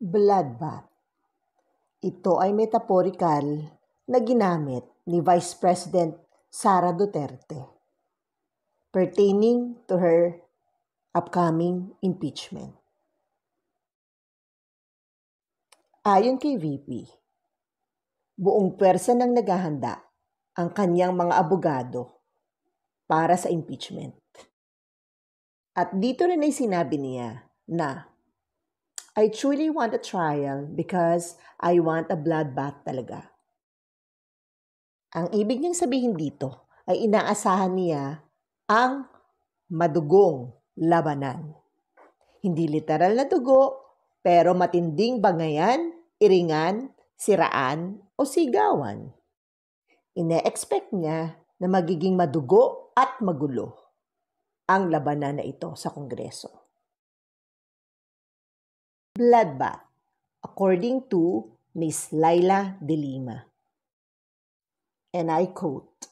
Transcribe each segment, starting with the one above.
Bloodbath. Ito ay metaphorical na ginamit ni Vice President Sara Duterte pertaining to her upcoming impeachment. Ayon kay VP, buong pwersa ng naghahanda ang kanyang mga abogado para sa impeachment. At dito rin ay sinabi niya na I truly want a trial because I want a bloodbath talaga. Ang ibig niyang sabihin dito ay inaasahan niya ang madugong labanan. Hindi literal na dugo, pero matinding bangayan, iringan, siraan o sigawan. Ine-expect niya na magiging madugo at magulo ang labanan na ito sa Kongreso. Bloodbath, according to Ms. Laila De Lima. And I quote,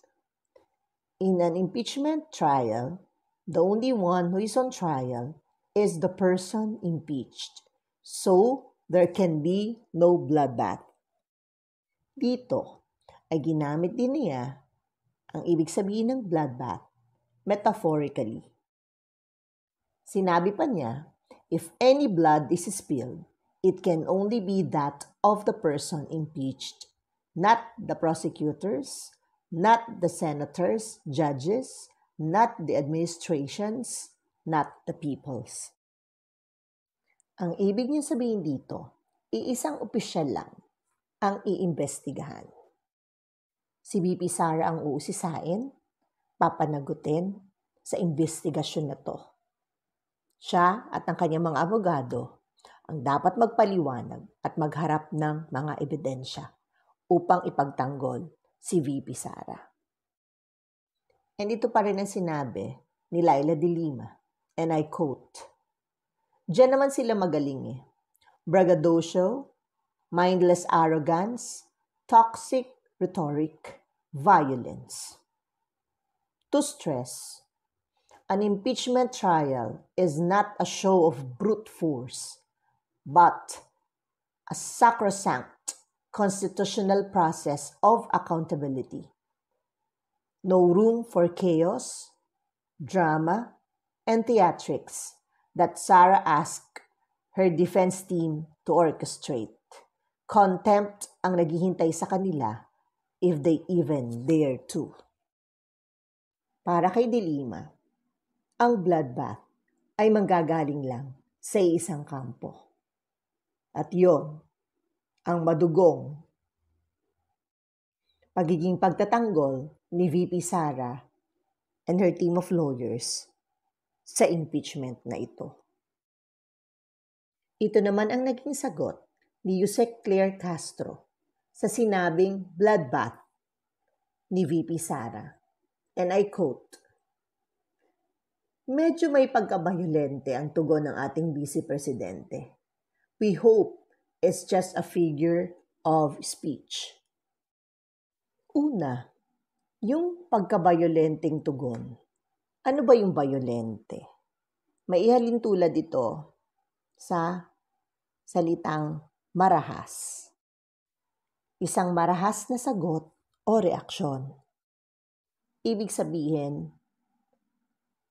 "In an impeachment trial, the only one who is on trial is the person impeached. So, there can be no bloodbath." Dito ay ginamit din niya ang ibig sabihin ng bloodbath metaphorically. Sinabi pa niya, if any blood is spilled, it can only be that of the person impeached, not the prosecutors, not the senators, judges, not the administrations, not the peoples. Ang ibig niya sabihin dito, iisang opisyal lang ang iimbestigahan. Si VP Sara ang uusisain, papanagutin sa investigasyon na to. Siya at ang kanyang mga abogado ang dapat magpaliwanag at magharap ng mga ebidensya upang ipagtanggol si VP Sara. And ito pa rin ang sinabi ni Laila De Lima, and I quote, "Diyan naman sila magaling eh. Braggadocio, mindless arrogance, toxic rhetoric, violence." To stress, an impeachment trial is not a show of brute force, but a sacrosanct constitutional process of accountability. No room for chaos, drama, and theatrics that Sara asked her defense team to orchestrate. Contempt ang naghihintay sa kanila if they even dare to. Para kay De Lima, ang bloodbath ay manggagaling lang sa isang kampo. At yon ang madugong pagiging pagtatanggol ni VP Sara and her team of lawyers sa impeachment na ito. Ito naman ang naging sagot ni Yusek Claire Castro sa sinabing bloodbath ni VP Sara. And I quote, "Medyo may pagkabayolente ang tugon ng ating Vice Presidente. We hope it's just a figure of speech." Una, yung pagkabayolenteng tugon. Ano ba yung bayolente? Maihalin tulad ito sa salitang marahas. Isang marahas na sagot o reaksyon. Ibig sabihin,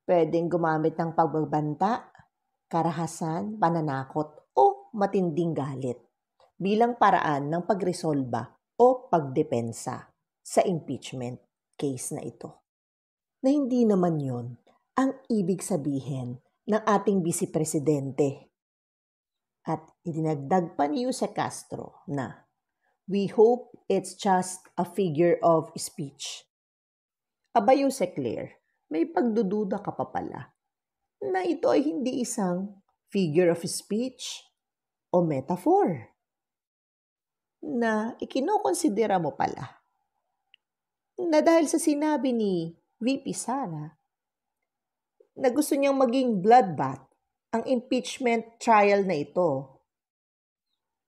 pwedeng gumamit ng pagbabanta, karahasan, pananakot o matinding galit bilang paraan ng pagresolba o pagdepensa sa impeachment case na ito. Na hindi naman yon ang ibig sabihin ng ating Vice Presidente. At idinagdag pa ni Yusek Castro na, "We hope it's just a figure of speech." Aba Yusek Claire, may pagdududa ka pa pala na ito ay hindi isang figure of speech o metaphor. Na ikinokonsidera mo pala na dahil sa sinabi ni VP Sara na gusto niyang maging bloodbath ang impeachment trial na ito,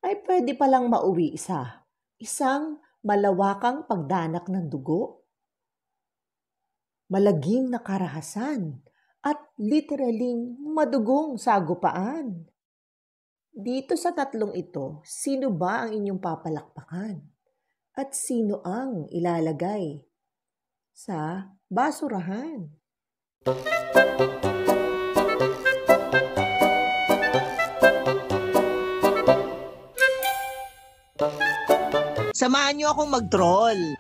ay pwede palang mauwi sa isang malawakang pagdanak ng dugo, malagim na karahasan, at literaling madugong sagupaan. Dito sa tatlong ito, sino ba ang inyong papalakpakan? At sino ang ilalagay sa basurahan? Samahan niyo akong mag-troll.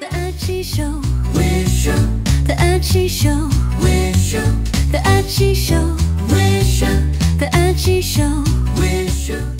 The Archie Show. Wish you. The Archie Show. Wish you. The Archie Show. Wish you. The Archie Show. Wish you.